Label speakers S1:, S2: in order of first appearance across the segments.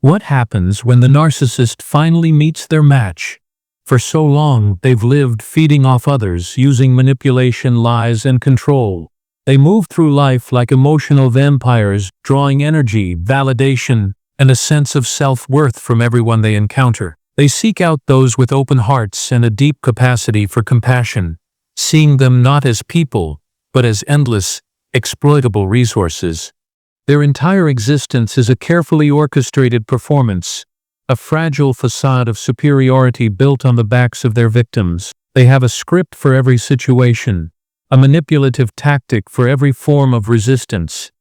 S1: What happens when the narcissist finally meets their match? For so long, they've lived feeding off others, using manipulation, lies, and control. They move through life like emotional vampires, drawing energy, validation, and a sense of self-worth from everyone they encounter. They seek out those with open hearts and a deep capacity for compassion, seeing them not as people, but as endless, exploitable resources. Their entire existence is a carefully orchestrated performance, a fragile facade of superiority built on the backs of their victims. They have a script for every situation, a manipulative tactic for every form of resistance.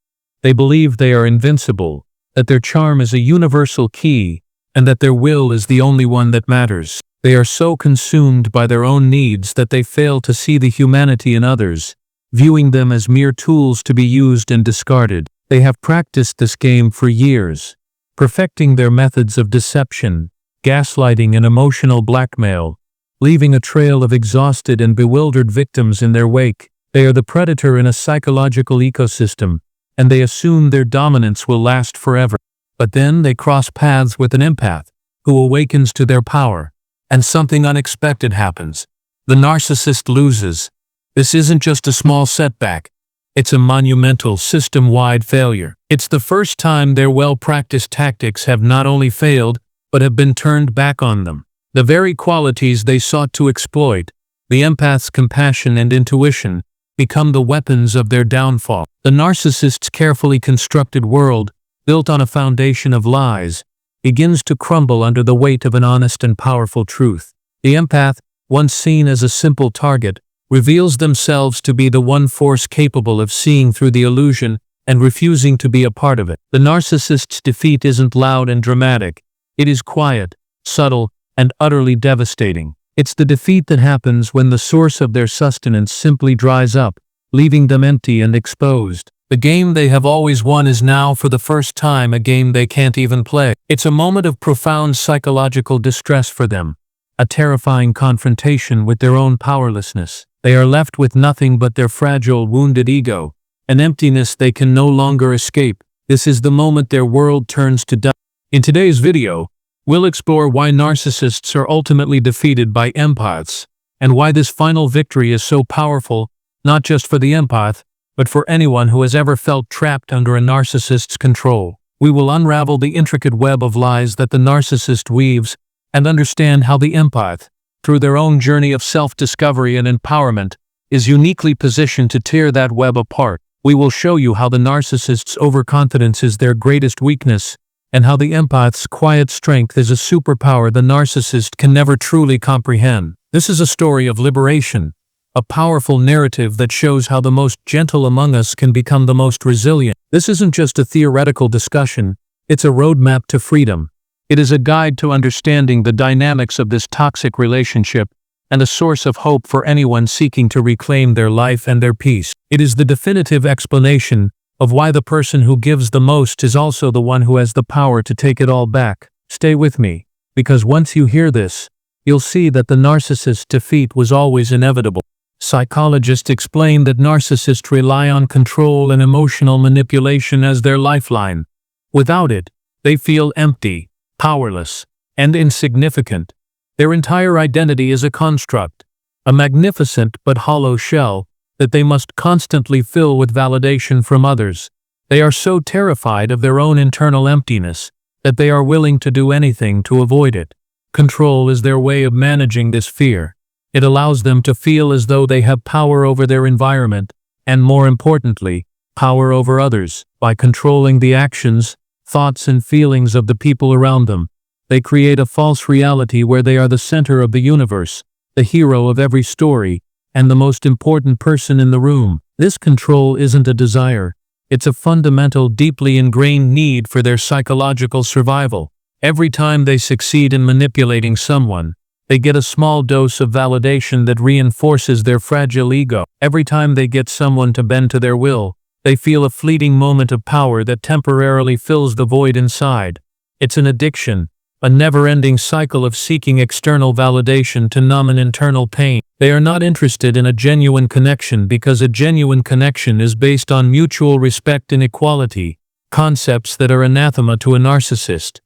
S1: They believe they are invincible, that their charm is a universal key, and that their will is the only one that matters. They are so consumed by their own needs that they fail to see the humanity in others, viewing them as mere tools to be used and discarded. They have practiced this game for years, perfecting their methods of deception, gaslighting, and emotional blackmail, leaving a trail of exhausted and bewildered victims in their wake. They are the predator in a psychological ecosystem, and they assume their dominance will last forever. But then they cross paths with an empath, who awakens to their power, and something unexpected happens. The narcissist loses. This isn't just a small setback. It's a monumental, system-wide failure. It's the first time their well-practiced tactics have not only failed, but have been turned back on them. The very qualities they sought to exploit, the empath's compassion and intuition, become the weapons of their downfall. The narcissist's carefully constructed world, built on a foundation of lies, begins to crumble under the weight of an honest and powerful truth. The empath, once seen as a simple target, reveals themselves to be the one force capable of seeing through the illusion and refusing to be a part of it. The narcissist's defeat isn't loud and dramatic. It is quiet, subtle, and utterly devastating. It's the defeat that happens when the source of their sustenance simply dries up, leaving them empty and exposed. The game they have always won is now, for the first time, a game they can't even play. It's a moment of profound psychological distress for them, a terrifying confrontation with their own powerlessness. They are left with nothing but their fragile, wounded ego, an emptiness they can no longer escape. This is the moment their world turns to dust. In today's video, we'll explore why narcissists are ultimately defeated by empaths, and why this final victory is so powerful, not just for the empath, but for anyone who has ever felt trapped under a narcissist's control. We will unravel the intricate web of lies that the narcissist weaves, and understand how the empath, through their own journey of self-discovery and empowerment, is uniquely positioned to tear that web apart. We will show you how the narcissist's overconfidence is their greatest weakness, and how the empath's quiet strength is a superpower the narcissist can never truly comprehend. This is a story of liberation, a powerful narrative that shows how the most gentle among us can become the most resilient. This isn't just a theoretical discussion, it's a roadmap to freedom. It is a guide to understanding the dynamics of this toxic relationship and a source of hope for anyone seeking to reclaim their life and their peace. It is the definitive explanation of why the person who gives the most is also the one who has the power to take it all back. Stay with me, because once you hear this, you'll see that the narcissist's defeat was always inevitable. Psychologists explain that narcissists rely on control and emotional manipulation as their lifeline. Without it, they feel empty, powerless, and insignificant. Their entire identity is a construct, a magnificent but hollow shell that they must constantly fill with validation from others. They are so terrified of their own internal emptiness that they are willing to do anything to avoid it. Control is their way of managing this fear. It allows them to feel as though they have power over their environment, and more importantly, power over others. By controlling the actions, thoughts, and feelings of the people around them, they create a false reality where they are the center of the universe, the hero of every story, and the most important person in the room. This control isn't a desire. It's a fundamental, deeply ingrained need for their psychological survival. Every time they succeed in manipulating someone, they get a small dose of validation that reinforces their fragile ego. Every time they get someone to bend to their will, they feel a fleeting moment of power that temporarily fills the void inside. It's an addiction, a never-ending cycle of seeking external validation to numb an internal pain. They are not interested in a genuine connection because a genuine connection is based on mutual respect and equality, concepts that are anathema to a narcissist.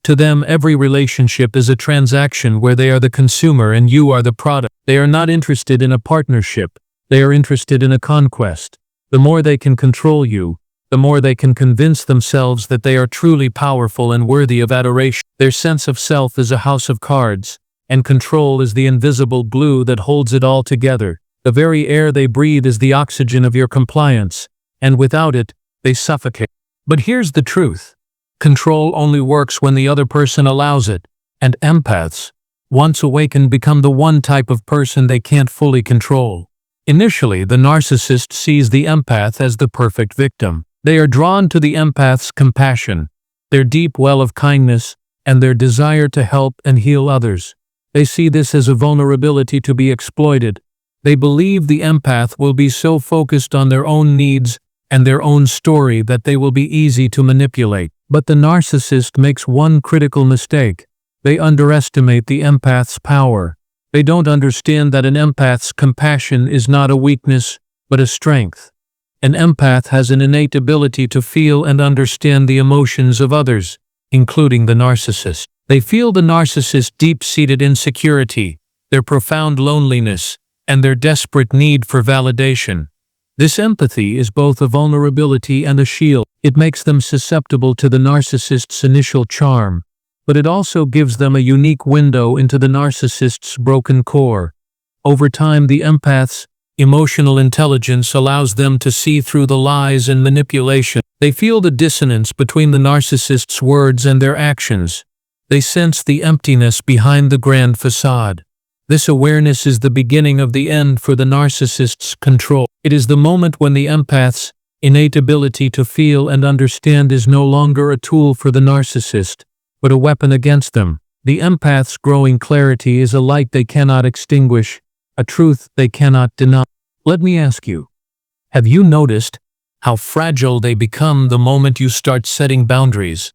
S1: To them, every relationship is a transaction where they are the consumer and you are the product. They are not interested in a partnership. They are interested in a conquest. The more they can control you, the more they can convince themselves that they are truly powerful and worthy of adoration. Their sense of self is a house of cards, and control is the invisible glue that holds it all together. The very air they breathe is the oxygen of your compliance, and without it, they suffocate. But here's the truth. Control only works when the other person allows it, and empaths, once awakened, become the one type of person they can't fully control. Initially, the narcissist sees the empath as the perfect victim. They are drawn to the empath's compassion, their deep well of kindness, and their desire to help and heal others. They see this as a vulnerability to be exploited. They believe the empath will be so focused on their own needs and their own story that they will be easy to manipulate. But the narcissist makes one critical mistake. They underestimate the empath's power. They don't understand that an empath's compassion is not a weakness, but a strength. An empath has an innate ability to feel and understand the emotions of others, including the narcissist. They feel the narcissist's deep-seated insecurity, their profound loneliness, and their desperate need for validation. This empathy is both a vulnerability and a shield. It makes them susceptible to the narcissist's initial charm, but it also gives them a unique window into the narcissist's broken core. Over time, the empath's emotional intelligence allows them to see through the lies and manipulation. They feel the dissonance between the narcissist's words and their actions. They sense the emptiness behind the grand facade. This awareness is the beginning of the end for the narcissist's control. It is the moment when the empath's innate ability to feel and understand is no longer a tool for the narcissist, but a weapon against them. The empath's growing clarity is a light they cannot extinguish, a truth they cannot deny. Let me ask you, have you noticed how fragile they become the moment you start setting boundaries?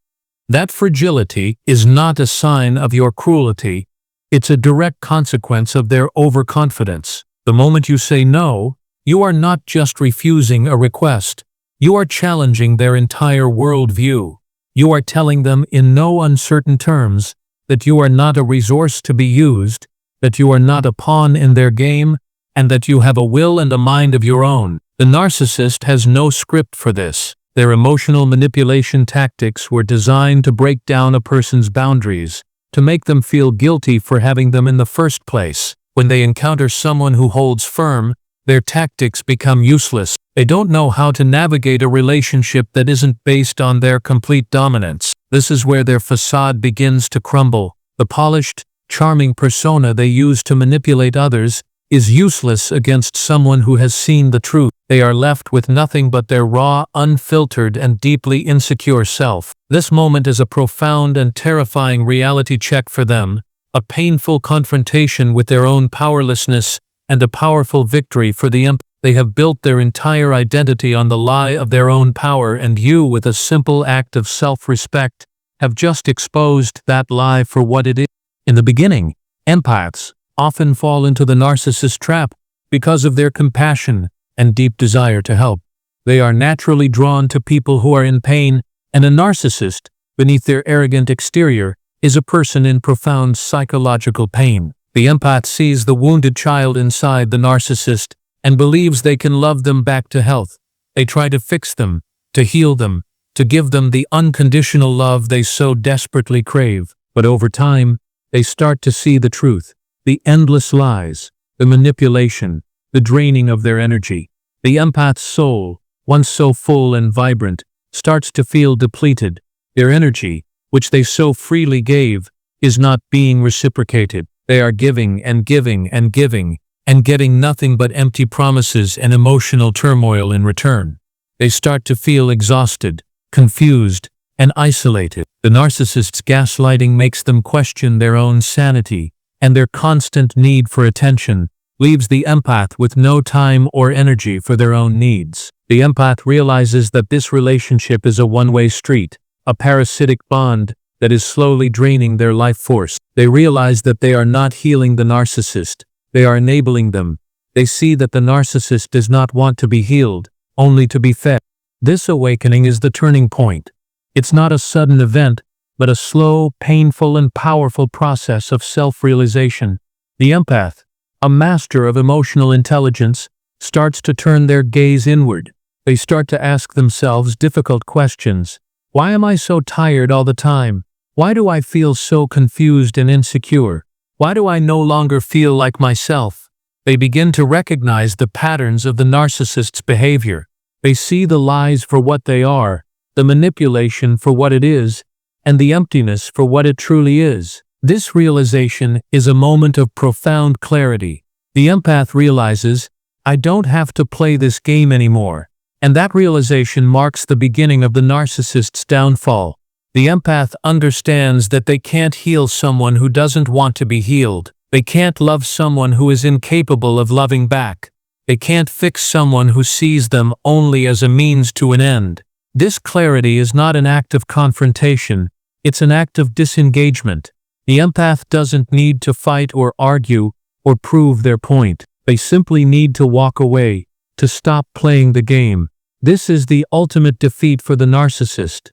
S1: That fragility is not a sign of your cruelty. It's a direct consequence of their overconfidence. The moment you say no, you are not just refusing a request. You are challenging their entire worldview. You are telling them in no uncertain terms that you are not a resource to be used, that you are not a pawn in their game, and that you have a will and a mind of your own. The narcissist has no script for this. Their emotional manipulation tactics were designed to break down a person's boundaries, to make them feel guilty for having them in the first place. When they encounter someone who holds firm, their tactics become useless. They don't know how to navigate a relationship that isn't based on their complete dominance. This is where their facade begins to crumble. The polished, charming persona they use to manipulate others is useless against someone who has seen the truth. They are left with nothing but their raw, unfiltered, and deeply insecure self. This moment is a profound and terrifying reality check for them, a painful confrontation with their own powerlessness, and a powerful victory for the empath. They have built their entire identity on the lie of their own power, and you, with a simple act of self-respect, have just exposed that lie for what it is. In the beginning, empaths often fall into the narcissist trap because of their compassion and deep desire to help. They are naturally drawn to people who are in pain, and a narcissist, beneath their arrogant exterior, is a person in profound psychological pain. The empath sees the wounded child inside the narcissist and believes they can love them back to health. They try to fix them, to heal them, to give them the unconditional love they so desperately crave. But over time, they start to see the truth, the endless lies, the manipulation, the draining of their energy. The empath's soul, once so full and vibrant, starts to feel depleted. Their energy, which they so freely gave, is not being reciprocated. They are giving and giving and giving, and getting nothing but empty promises and emotional turmoil in return. They start to feel exhausted, confused, and isolated. The narcissist's gaslighting makes them question their own sanity, and their constant need for attention leaves the empath with no time or energy for their own needs. The empath realizes that this relationship is a one-way street, a parasitic bond that is slowly draining their life force. They realize that they are not healing the narcissist, they are enabling them. They see that the narcissist does not want to be healed, only to be fed. This awakening is the turning point. It's not a sudden event, but a slow, painful, and powerful process of self-realization. The empath, a master of emotional intelligence, starts to turn their gaze inward. They start to ask themselves difficult questions. Why am I so tired all the time? Why do I feel so confused and insecure? Why do I no longer feel like myself? They begin to recognize the patterns of the narcissist's behavior. They see the lies for what they are, the manipulation for what it is, and the emptiness for what it truly is. This realization is a moment of profound clarity. The empath realizes, I don't have to play this game anymore. And that realization marks the beginning of the narcissist's downfall. The empath understands that they can't heal someone who doesn't want to be healed. They can't love someone who is incapable of loving back. They can't fix someone who sees them only as a means to an end. This clarity is not an act of confrontation, it's an act of disengagement. The empath doesn't need to fight or argue or prove their point. They simply need to walk away, to stop playing the game. This is the ultimate defeat for the narcissist.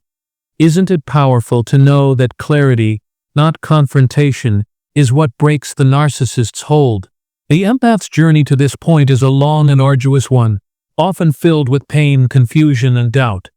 S1: Isn't it powerful to know that clarity, not confrontation, is what breaks the narcissist's hold? The empath's journey to this point is a long and arduous one, often filled with pain, confusion, and doubt.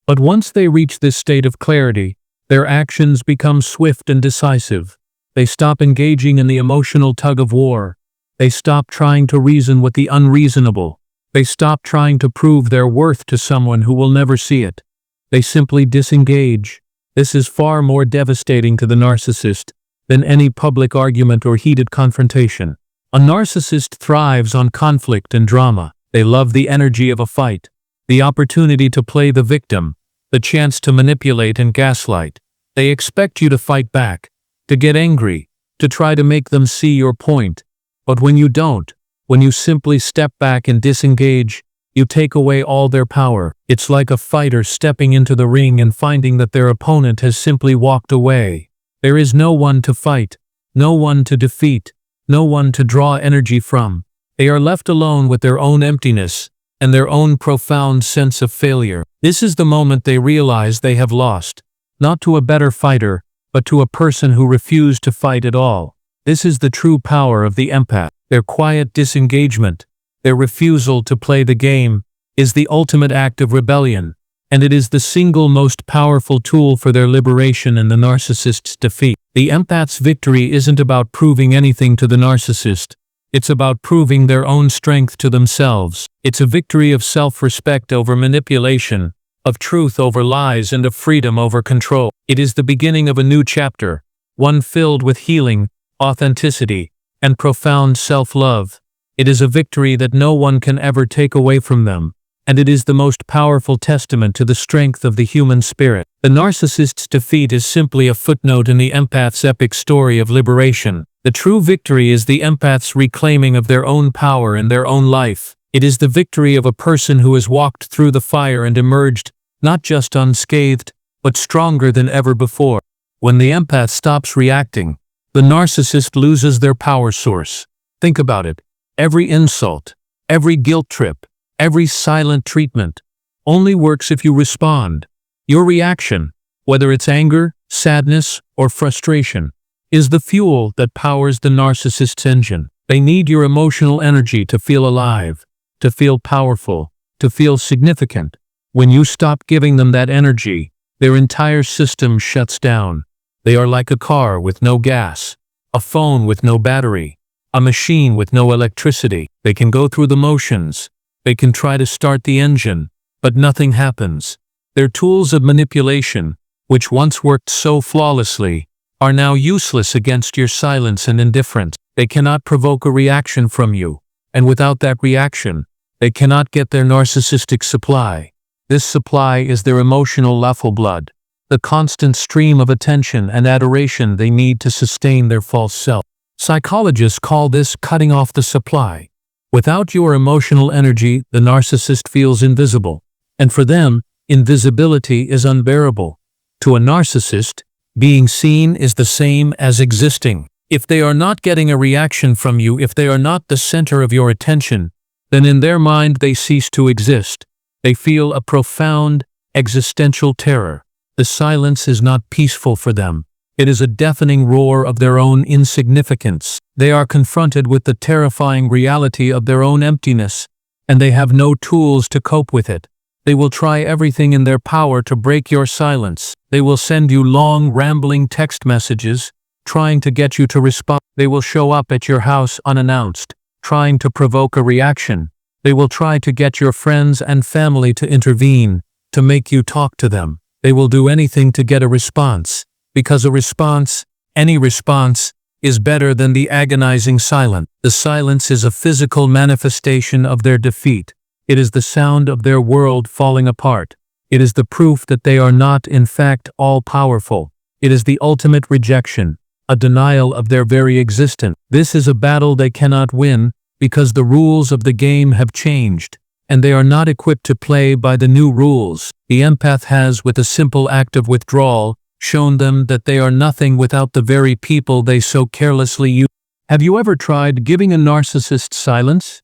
S1: But once they reach this state of clarity, their actions become swift and decisive. They stop engaging in the emotional tug-of-war. They stop trying to reason with the unreasonable. They stop trying to prove their worth to someone who will never see it. They simply disengage. This is far more devastating to the narcissist than any public argument or heated confrontation. A narcissist thrives on conflict and drama. They love the energy of a fight, the opportunity to play the victim, the chance to manipulate and gaslight. They expect you to fight back, to get angry, to try to make them see your point. But when you don't, when you simply step back and disengage, you take away all their power. It's like a fighter stepping into the ring and finding that their opponent has simply walked away. There is no one to fight, no one to defeat, no one to draw energy from. They are left alone with their own emptiness and their own profound sense of failure. This is the moment they realize they have lost, not to a better fighter, but to a person who refused to fight at all. This is the true power of the empath. Their quiet disengagement, their refusal to play the game, is the ultimate act of rebellion, and it is the single most powerful tool for their liberation and the narcissist's defeat. The empath's victory isn't about proving anything to the narcissist. It's about proving their own strength to themselves. It's a victory of self-respect over manipulation, of truth over lies, and of freedom over control. It is the beginning of a new chapter, one filled with healing, authenticity, and profound self-love. It is a victory that no one can ever take away from them, and it is the most powerful testament to the strength of the human spirit. The narcissist's defeat is simply a footnote in the empath's epic story of liberation. The true victory is the empath's reclaiming of their own power and their own life. It is the victory of a person who has walked through the fire and emerged, not just unscathed, but stronger than ever before. When the empath stops reacting, the narcissist loses their power source. Think about it. Every insult, every guilt trip, every silent treatment only works if you respond. Your reaction, whether it's anger, sadness, or frustration, is the fuel that powers the narcissist's engine. They need your emotional energy to feel alive, to feel powerful, to feel significant. When you stop giving them that energy, their entire system shuts down. They are like a car with no gas, a phone with no battery, a machine with no electricity. They can go through the motions. They can try to start the engine, but nothing happens. Their tools of manipulation, which once worked so flawlessly, are now useless against your silence and indifference. They cannot provoke a reaction from you, and without that reaction, they cannot get their narcissistic supply. This supply is their emotional lifeblood, the constant stream of attention and adoration they need to sustain their false self. Psychologists call this cutting off the supply. Without your emotional energy, the narcissist feels invisible, and for them, invisibility is unbearable. To a narcissist, being seen is the same as existing. If they are not getting a reaction from you, if they are not the center of your attention, then in their mind they cease to exist. They feel a profound, existential terror. The silence is not peaceful for them. It is a deafening roar of their own insignificance. They are confronted with the terrifying reality of their own emptiness, and they have no tools to cope with it. They will try everything in their power to break your silence. They will send you long, rambling text messages, trying to get you to respond. They will show up at your house unannounced, trying to provoke a reaction. They will try to get your friends and family to intervene, to make you talk to them. They will do anything to get a response, because a response, any response, is better than the agonizing silence. The silence is a physical manifestation of their defeat. It is the sound of their world falling apart. It is the proof that they are not, in fact, all-powerful. It is the ultimate rejection, a denial of their very existence. This is a battle they cannot win, because the rules of the game have changed, and they are not equipped to play by the new rules. The empath has, with a simple act of withdrawal, shown them that they are nothing without the very people they so carelessly use. Have you ever tried giving a narcissist silence?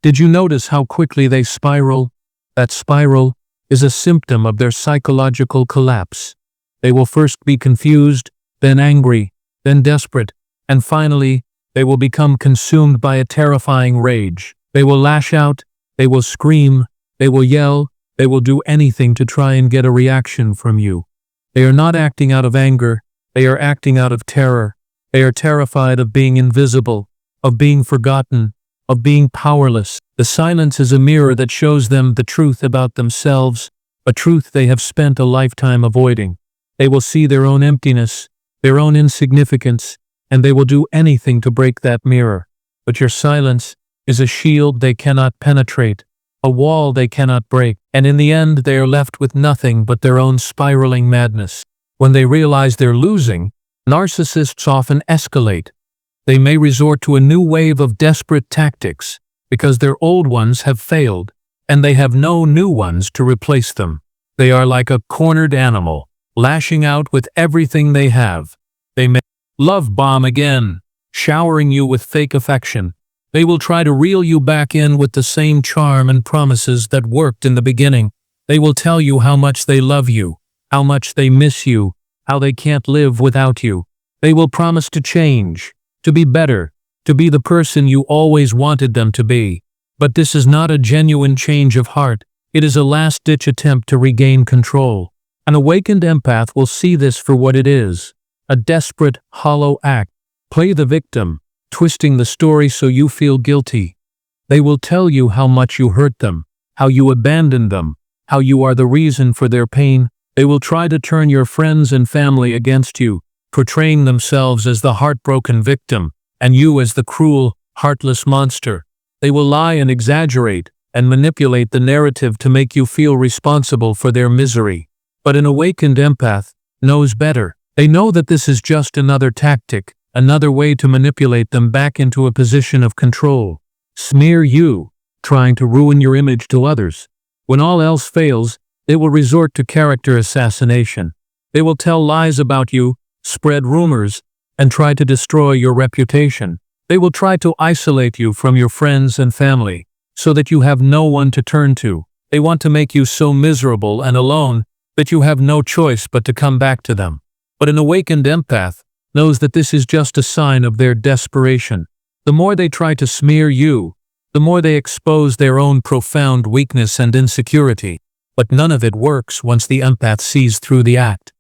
S1: Did you notice how quickly they spiral? That spiral is a symptom of their psychological collapse. They will first be confused, then angry, then desperate, and finally, they will become consumed by a terrifying rage. They will lash out, they will scream, they will yell, they will do anything to try and get a reaction from you. They are not acting out of anger, they are acting out of terror. They are terrified of being invisible, of being forgotten, of being powerless. The silence is a mirror that shows them the truth about themselves, a truth they have spent a lifetime avoiding. They will see their own emptiness, their own insignificance, and they will do anything to break that mirror. But your silence is a shield they cannot penetrate, a wall they cannot break, and in the end they are left with nothing but their own spiraling madness. When they realize they're losing, narcissists often escalate. They may resort to a new wave of desperate tactics because their old ones have failed, and they have no new ones to replace them. They are like a cornered animal, lashing out with everything they have. They may love bomb again, showering you with fake affection. They will try to reel you back in with the same charm and promises that worked in the beginning. They will tell you how much they love you, how much they miss you, how they can't live without you. They will promise to change, to be better, to be the person you always wanted them to be. But this is not a genuine change of heart. It is a last-ditch attempt to regain control. An awakened empath will see this for what it is, a desperate, hollow act. Play the victim, twisting the story so you feel guilty. They will tell you how much you hurt them, how you abandoned them, how you are the reason for their pain. They will try to turn your friends and family against you, portraying themselves as the heartbroken victim, and you as the cruel, heartless monster. They will lie and exaggerate, and manipulate the narrative to make you feel responsible for their misery. But an awakened empath knows better. They know that this is just another tactic, another way to manipulate them back into a position of control. Smear you, trying to ruin your image to others. When all else fails, they will resort to character assassination. They will tell lies about you, spread rumors, and try to destroy your reputation. They will try to isolate you from your friends and family, so that you have no one to turn to. They want to make you so miserable and alone that you have no choice but to come back to them. But an awakened empath knows that this is just a sign of their desperation. The more they try to smear you, the more they expose their own profound weakness and insecurity. But none of it works once the empath sees through the act.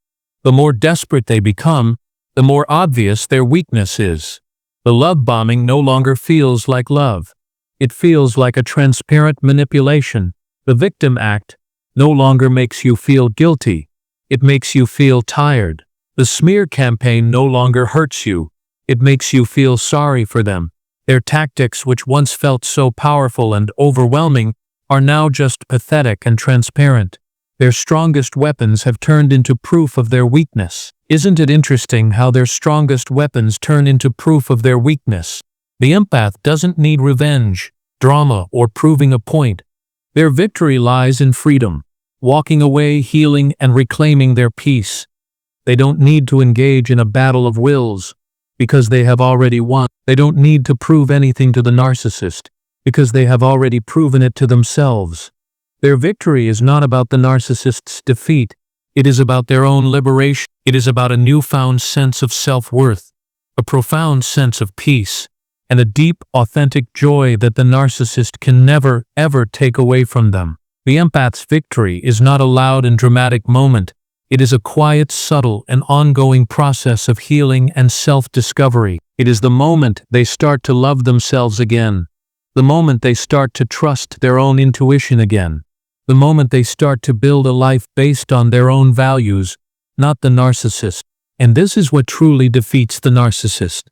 S1: The more desperate they become, the more obvious their weakness is. The love bombing no longer feels like love. It feels like a transparent manipulation. The victim act no longer makes you feel guilty. It makes you feel tired. The smear campaign no longer hurts you. It makes you feel sorry for them. Their tactics, which once felt so powerful and overwhelming, are now just pathetic and transparent. Their strongest weapons have turned into proof of their weakness. Isn't it interesting how their strongest weapons turn into proof of their weakness? The empath doesn't need revenge, drama, or proving a point. Their victory lies in freedom, walking away, healing, and reclaiming their peace. They don't need to engage in a battle of wills, because they have already won. They don't need to prove anything to the narcissist, because they have already proven it to themselves. Their victory is not about the narcissist's defeat. It is about their own liberation. It is about a newfound sense of self-worth, a profound sense of peace, and a deep, authentic joy that the narcissist can never, ever take away from them. The empath's victory is not a loud and dramatic moment. It is a quiet, subtle, and ongoing process of healing and self-discovery. It is the moment they start to love themselves again, the moment they start to trust their own intuition again, the moment they start to build a life based on their own values, not the narcissist. And this is what truly defeats the narcissist.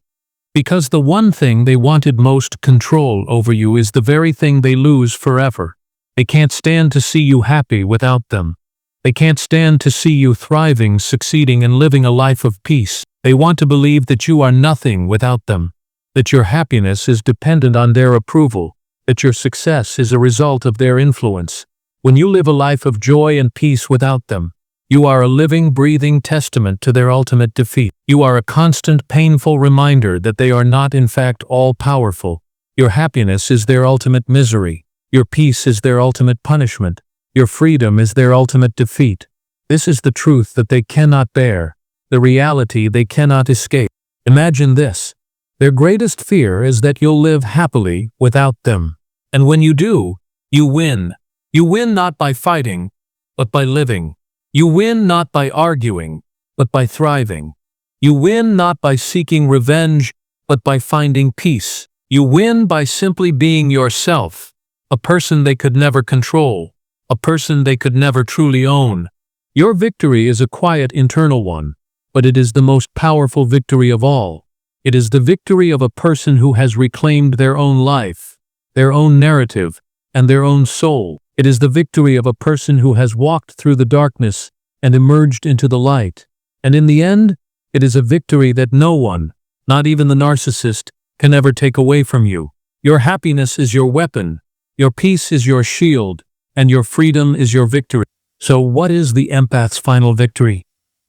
S1: Because the one thing they wanted most control over you is the very thing they lose forever. They can't stand to see you happy without them. They can't stand to see you thriving, succeeding, and living a life of peace. They want to believe that you are nothing without them, that your happiness is dependent on their approval, that your success is a result of their influence. When you live a life of joy and peace without them, you are a living, breathing testament to their ultimate defeat. You are a constant, painful reminder that they are not in fact all-powerful. Your happiness is their ultimate misery. Your peace is their ultimate punishment. Your freedom is their ultimate defeat. This is the truth that they cannot bear, the reality they cannot escape. Imagine this. Their greatest fear is that you'll live happily without them. And when you do, you win. You win not by fighting, but by living. You win not by arguing, but by thriving. You win not by seeking revenge, but by finding peace. You win by simply being yourself, a person they could never control, a person they could never truly own. Your victory is a quiet internal one, but it is the most powerful victory of all. It is the victory of a person who has reclaimed their own life, their own narrative, and their own soul. It is the victory of a person who has walked through the darkness and emerged into the light. And in the end, it is a victory that no one, not even the narcissist, can ever take away from you. Your happiness is your weapon, your peace is your shield, and your freedom is your victory. So what is the empath's final victory?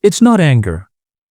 S1: It's not anger.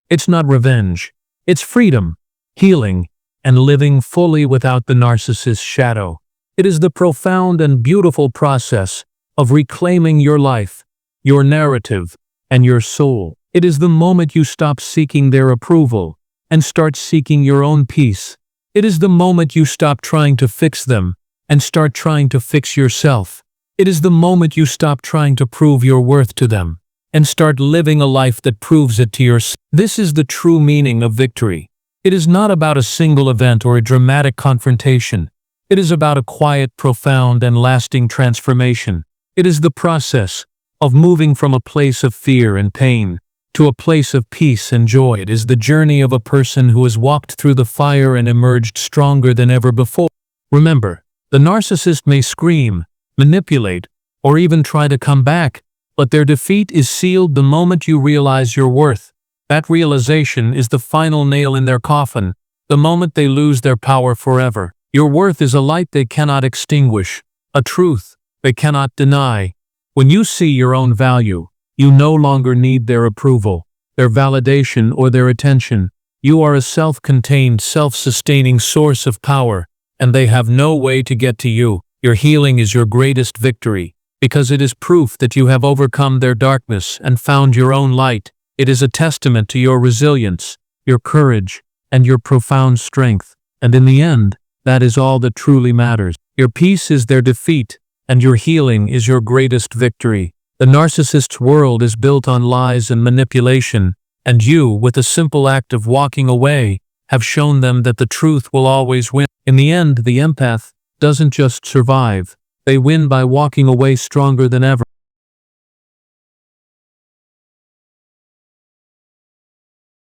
S1: It's not revenge. It's freedom, healing, and living fully without the narcissist's shadow. It is the profound and beautiful process of reclaiming your life, your narrative, and your soul. It is the moment you stop seeking their approval and start seeking your own peace. It is the moment you stop trying to fix them and start trying to fix yourself. It is the moment you stop trying to prove your worth to them and start living a life that proves it to yourself. This is the true meaning of victory. It is not about a single event or a dramatic confrontation. It is about a quiet, profound, and lasting transformation. It is the process of moving from a place of fear and pain to a place of peace and joy. It is the journey of a person who has walked through the fire and emerged stronger than ever before. Remember, the narcissist may scream, manipulate, or even try to come back, but their defeat is sealed the moment you realize your worth. That realization is the final nail in their coffin, the moment they lose their power forever. Your worth is a light they cannot extinguish, a truth they cannot deny. When you see your own value, you no longer need their approval, their validation, or their attention. You are a self-contained, self-sustaining source of power, and they have no way to get to you. Your healing is your greatest victory, because it is proof that you have overcome their darkness and found your own light. It is a testament to your resilience, your courage, and your profound strength. And in the end, that is all that truly matters. Your peace is their defeat, and your healing is your greatest victory. The narcissist's world is built on lies and manipulation, and you, with a simple act of walking away, have shown them that the truth will always win. In the end, the empath doesn't just survive. They win by walking away stronger than ever.